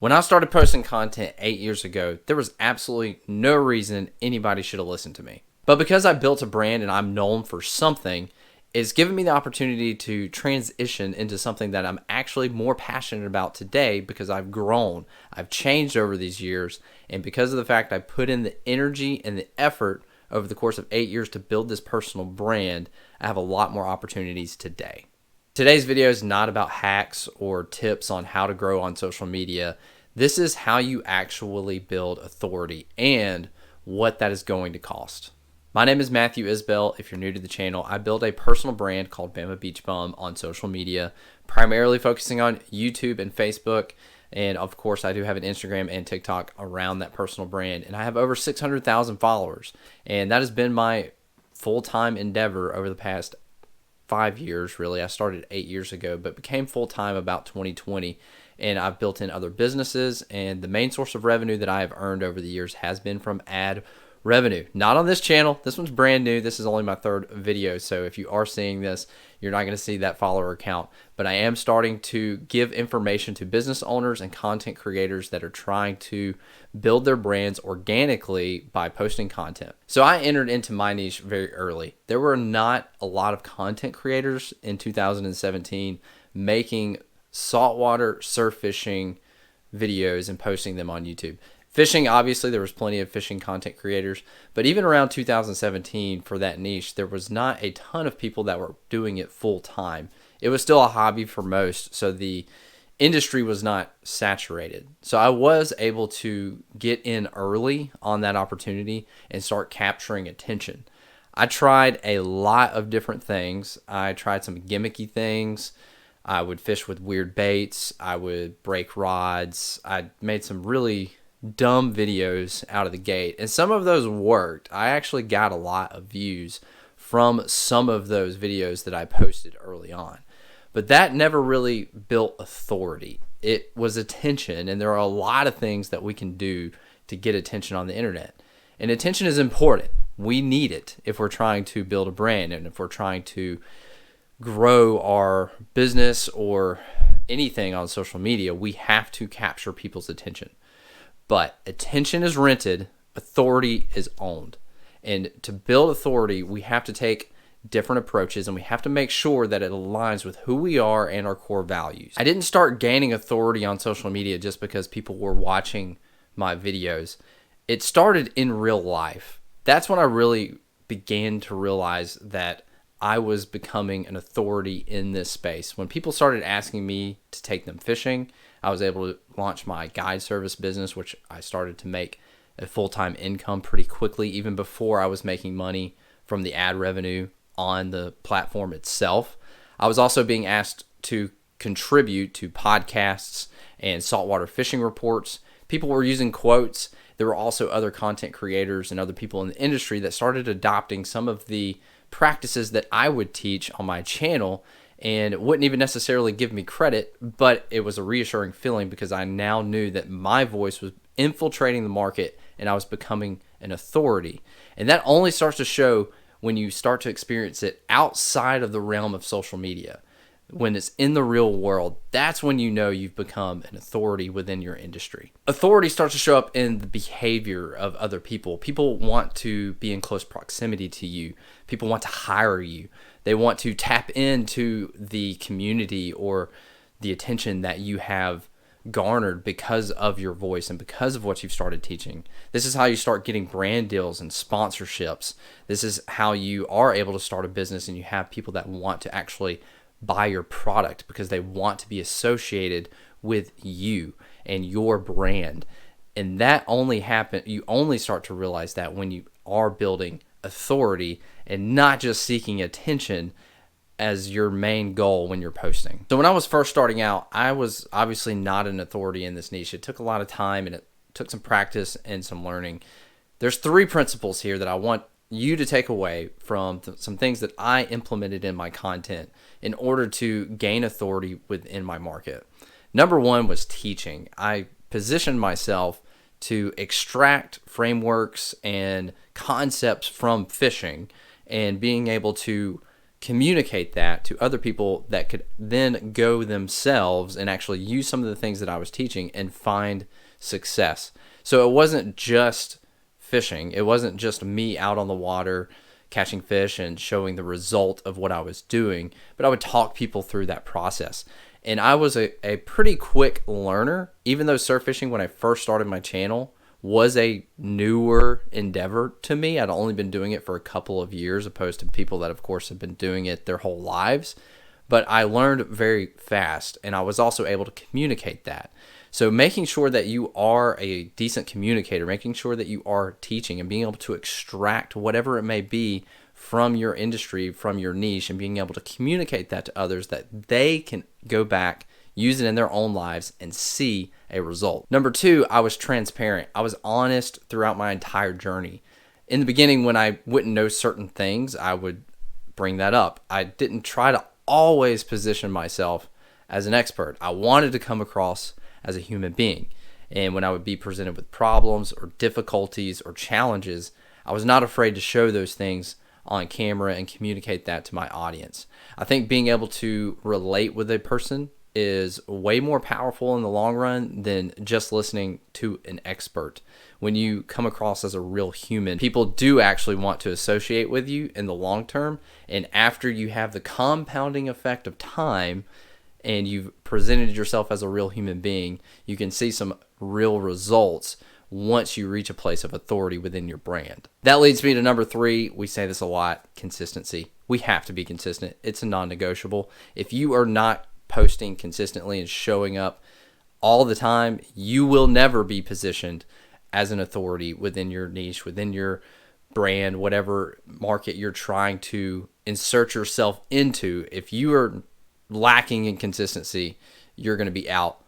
When I started posting content 8 years ago, there was absolutely no reason anybody should have listened to me. But because I built a brand and I'm known for something, it's given me the opportunity to transition into something that I'm actually more passionate about today because I've grown, I've changed over these years, and because of the fact I put in the energy and the effort over the course of 8 years to build this personal brand, I have a lot more opportunities today. Today's video is not about hacks or tips on how to grow on social media. This is how you actually build authority and what that is going to cost. My name is Matthew Isbell. If you're new to the channel, I build a personal brand called Bama Beach Bum on social media, primarily focusing on YouTube and Facebook. And of course, I do have an Instagram and TikTok around that personal brand. And I have over 600,000 followers. And that has been my full-time endeavor over the past 5 years, really. I started 8 years ago, but became full-time about 2020, and I've built in other businesses, and the main source of revenue that I have earned over the years has been from ad revenue. Not on this channel. This one's brand new. This is only my third video, so if you are seeing this, you're not going to see that follower count, but I am starting to give information to business owners and content creators that are trying to build their brands organically by posting content. So I entered into my niche very early. There were not a lot of content creators in 2017 making saltwater surf fishing videos and posting them on YouTube. Fishing, obviously, there was plenty of fishing content creators, but even around 2017 for that niche, there was not a ton of people that were doing it full time. It was still a hobby for most, so the industry was not saturated. So I was able to get in early on that opportunity and start capturing attention. I tried a lot of different things. I tried some gimmicky things. I would fish with weird baits. I would break rods. I made some really dumb videos out of the gate, and some of those worked. I actually got a lot of views from some of those videos that I posted early on, but that never really built authority. It was attention, and there are a lot of things that we can do to get attention on the internet, and attention is important. We need it if we're trying to build a brand and if we're trying to grow our business or anything on social media. We have to capture people's attention. But attention is rented, authority is owned. And to build authority, we have to take different approaches, and we have to make sure that it aligns with who we are and our core values. I didn't start gaining authority on social media just because people were watching my videos. It started in real life. That's when I really began to realize that I was becoming an authority in this space. When people started asking me to take them fishing, I was able to launch my guide service business, which I started to make a full-time income pretty quickly, even before I was making money from the ad revenue on the platform itself. I was also being asked to contribute to podcasts and saltwater fishing reports. People were using quotes. There were also other content creators and other people in the industry that started adopting some of the practices that I would teach on my channel, and it wouldn't even necessarily give me credit, but it was a reassuring feeling because I now knew that my voice was infiltrating the market and I was becoming an authority. And that only starts to show when you start to experience it outside of the realm of social media. When it's in the real world, that's when you know you've become an authority within your industry. Authority starts to show up in the behavior of other people. People want to be in close proximity to you. People want to hire you. They want to tap into the community or the attention that you have garnered because of your voice and because of what you've started teaching. This is how you start getting brand deals and sponsorships. This is how you are able to start a business and you have people that want to actually buy your product because they want to be associated with you and your brand. And that only you only start to realize that when you are building authority and not just seeking attention as your main goal when you're posting. So when I was first starting out, I was obviously not an authority in this niche. It took a lot of time and it took some practice and some learning. There's 3 principles here that I want you to take away from some things that I implemented in my content in order to gain authority within my market. Number 1 was teaching. I positioned myself to extract frameworks and concepts from fishing and being able to communicate that to other people that could then go themselves and actually use some of the things that I was teaching and find success. So it wasn't just fishing. It wasn't just me out on the water catching fish and showing the result of what I was doing, but I would talk people through that process. And I was a pretty quick learner, even though surf fishing, when I first started my channel, was a newer endeavor to me. I'd only been doing it for a couple of years, opposed to people that, of course, have been doing it their whole lives. But I learned very fast, and I was also able to communicate that. So making sure that you are a decent communicator, making sure that you are teaching and being able to extract whatever it may be from your industry, from your niche, and being able to communicate that to others that they can go back, use it in their own lives, and see a result. Number two, I was transparent. I was honest throughout my entire journey. In the beginning, when I wouldn't know certain things, I would bring that up. I didn't try to always position myself as an expert. I wanted to come across as a human being. And when I would be presented with problems or difficulties or challenges, I was not afraid to show those things on camera and communicate that to my audience. I think being able to relate with a person is way more powerful in the long run than just listening to an expert. When you come across as a real human, people do actually want to associate with you in the long term. And after you have the compounding effect of time and you've presented yourself as a real human being, you can see some real results once you reach a place of authority within your brand. That leads me to number three. We say this a lot: consistency. We have to be consistent. It's a non-negotiable. If you are not posting consistently and showing up all the time, you will never be positioned as an authority within your niche, within your brand, whatever market you're trying to insert yourself into. If you are lacking in consistency, you're going to be out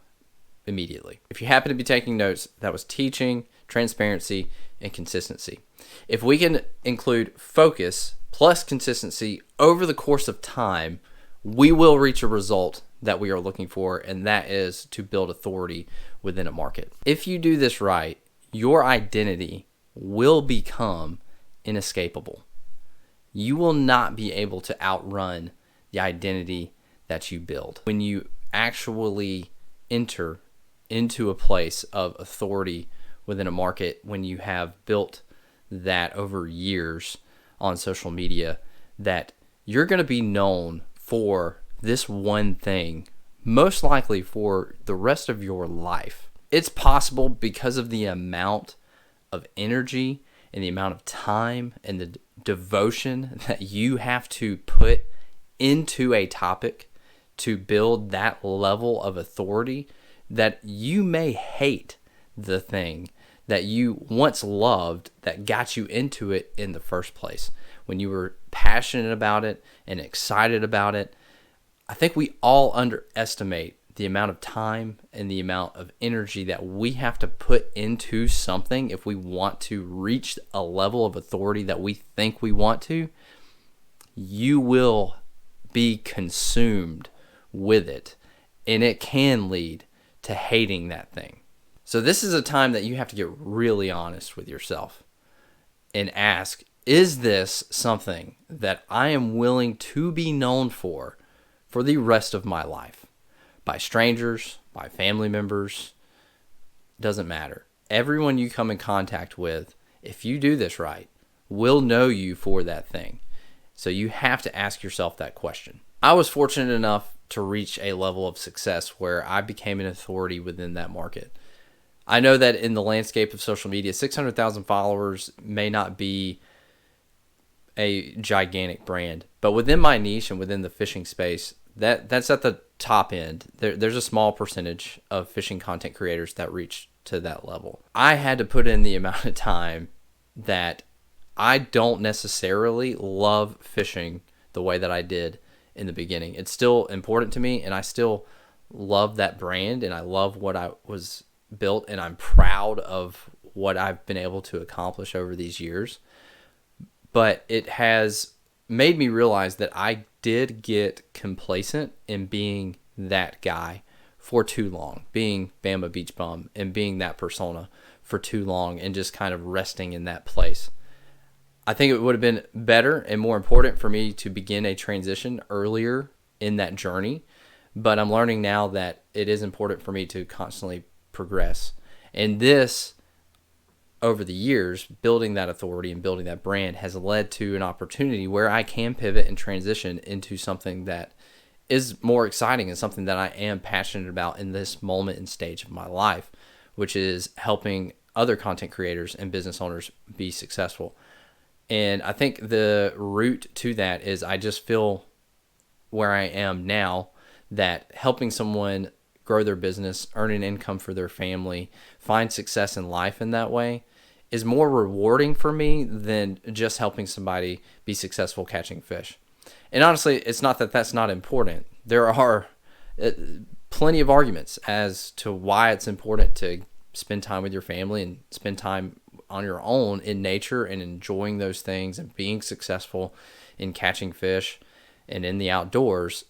immediately. If you happen to be taking notes, that was teaching, transparency, and consistency. If we can include focus plus consistency over the course of time, we will reach a result that we are looking for, and that is to build authority within a market. If you do this right, your identity will become inescapable. You will not be able to outrun the identity that you build. When you actually enter into a place of authority within a market, when you have built that over years on social media, that you're going to be known for this one thing, most likely for the rest of your life. It's possible because of the amount of energy and the amount of time and the devotion that you have to put into a topic to build that level of authority, that you may hate the thing that you once loved that got you into it in the first place. When you were passionate about it and excited about it, I think we all underestimate the amount of time and the amount of energy that we have to put into something if we want to reach a level of authority that we think we want to. You will be consumed with it, and it can lead to hating that thing. So this is a time that you have to get really honest with yourself and ask, is this something that I am willing to be known for the rest of my life? By strangers, by family members, doesn't matter. Everyone you come in contact with, if you do this right, will know you for that thing. So you have to ask yourself that question. I was fortunate enough to reach a level of success where I became an authority within that market. I know that in the landscape of social media, 600,000 followers may not be a gigantic brand, but within my niche and within the fishing space, that's at the top end. There's a small percentage of fishing content creators that reach to that level. I had to put in the amount of time that I don't necessarily love fishing the way that I did in the beginning. It's still important to me, and I still love that brand, and I love what I was built, and I'm proud of what I've been able to accomplish over these years. But it has made me realize that I did get complacent in being that guy for too long, being Bama Beach Bum and being that persona for too long, and just kind of resting in that place. I think it would have been better and more important for me to begin a transition earlier in that journey. But I'm learning now that it is important for me to constantly progress. And this, over the years, building that authority and building that brand has led to an opportunity where I can pivot and transition into something that is more exciting and something that I am passionate about in this moment and stage of my life, which is helping other content creators and business owners be successful. And I think the root to that is I just feel where I am now that helping someone grow their business, earn an income for their family, find success in life in that way is more rewarding for me than just helping somebody be successful catching fish. And honestly, it's not that that's not important. There are plenty of arguments as to why it's important to spend time with your family and spend time on your own in nature and enjoying those things and being successful in catching fish and in the outdoors.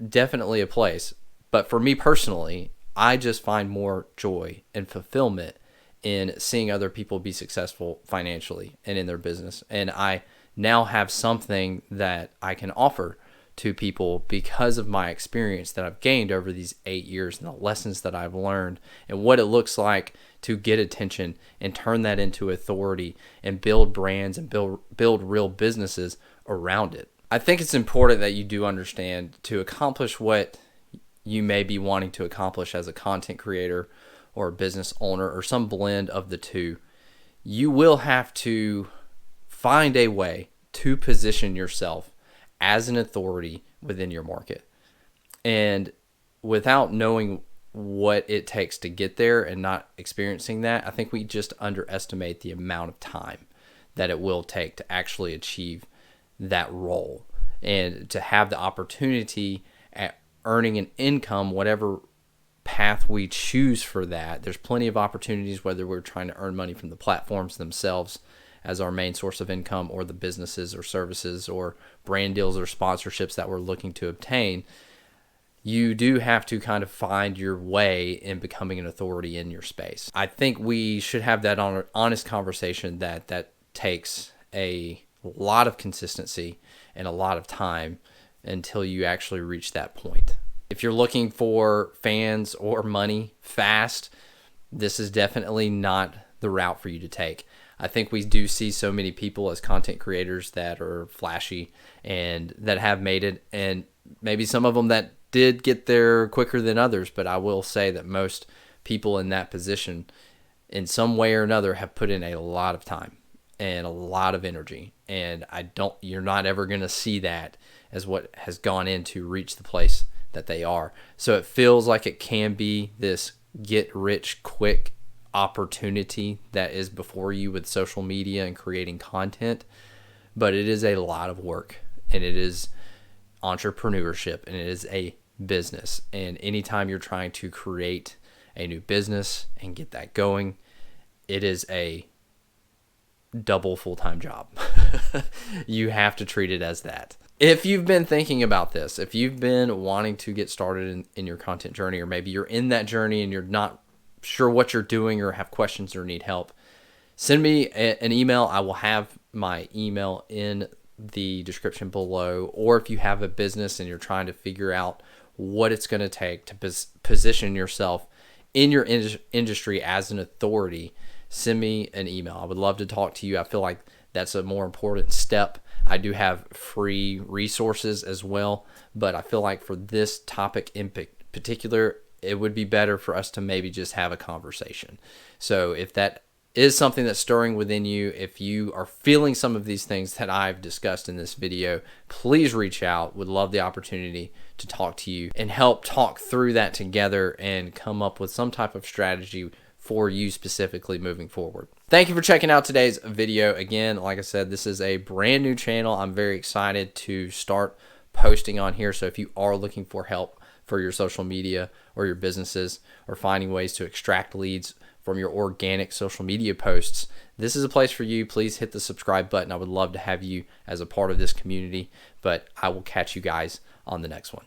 Definitely a place. But for me personally, I just find more joy and fulfillment in seeing other people be successful financially and in their business. And I now have something that I can offer to people because of my experience that I've gained over these 8 years and the lessons that I've learned and what it looks like to get attention and turn that into authority and build brands and build real businesses around it. I think it's important that you do understand to accomplish what you may be wanting to accomplish as a content creator or a business owner or some blend of the two, you will have to find a way to position yourself as an authority within your market. And without knowing what it takes to get there and not experiencing that, I think we just underestimate the amount of time that it will take to actually achieve that role and to have the opportunity at earning an income, whatever path we choose for that. There's plenty of opportunities, whether we're trying to earn money from the platforms themselves as our main source of income or the businesses or services or brand deals or sponsorships that we're looking to obtain. You do have to kind of find your way in becoming an authority in your space. I think we should have that honest conversation that takes a lot of consistency and a lot of time until you actually reach that point. If you're looking for fans or money fast, this is definitely not the route for you to take. I think we do see so many people as content creators that are flashy and that have made it, and maybe some of them that did get there quicker than others, but I will say that most people in that position in some way or another have put in a lot of time and a lot of energy, and you're not ever going to see that as what has gone in to reach the place that they are. So it feels like it can be this get rich quick opportunity that is before you with social media and creating content, but it is a lot of work, and it is entrepreneurship, and it is a business. And anytime you're trying to create a new business and get that going, it is a double full-time job. You have to treat it as that. If you've been thinking about this, if you've been wanting to get started in your content journey, or maybe you're in that journey and you're not sure what you're doing or have questions or need help, send me an email. I will have my email in the description below. Or if you have a business and you're trying to figure out what it's going to take to position yourself in your industry as an authority, send me an email. I would love to talk to you. I feel like that's a more important step. I do have free resources as well, but I feel like for this topic in particular, it would be better for us to maybe just have a conversation. So if that is something that's stirring within you, if you are feeling some of these things that I've discussed in this video, please reach out. Would love the opportunity to talk to you and help talk through that together and come up with some type of strategy for you specifically moving forward. Thank you for checking out today's video. Again, like I said, this is a brand new channel. I'm very excited to start posting on here. So if you are looking for help for your social media or your businesses, or finding ways to extract leads from your organic social media posts, this is a place for you. Please hit the subscribe button. I would love to have you as a part of this community, but I will catch you guys on the next one.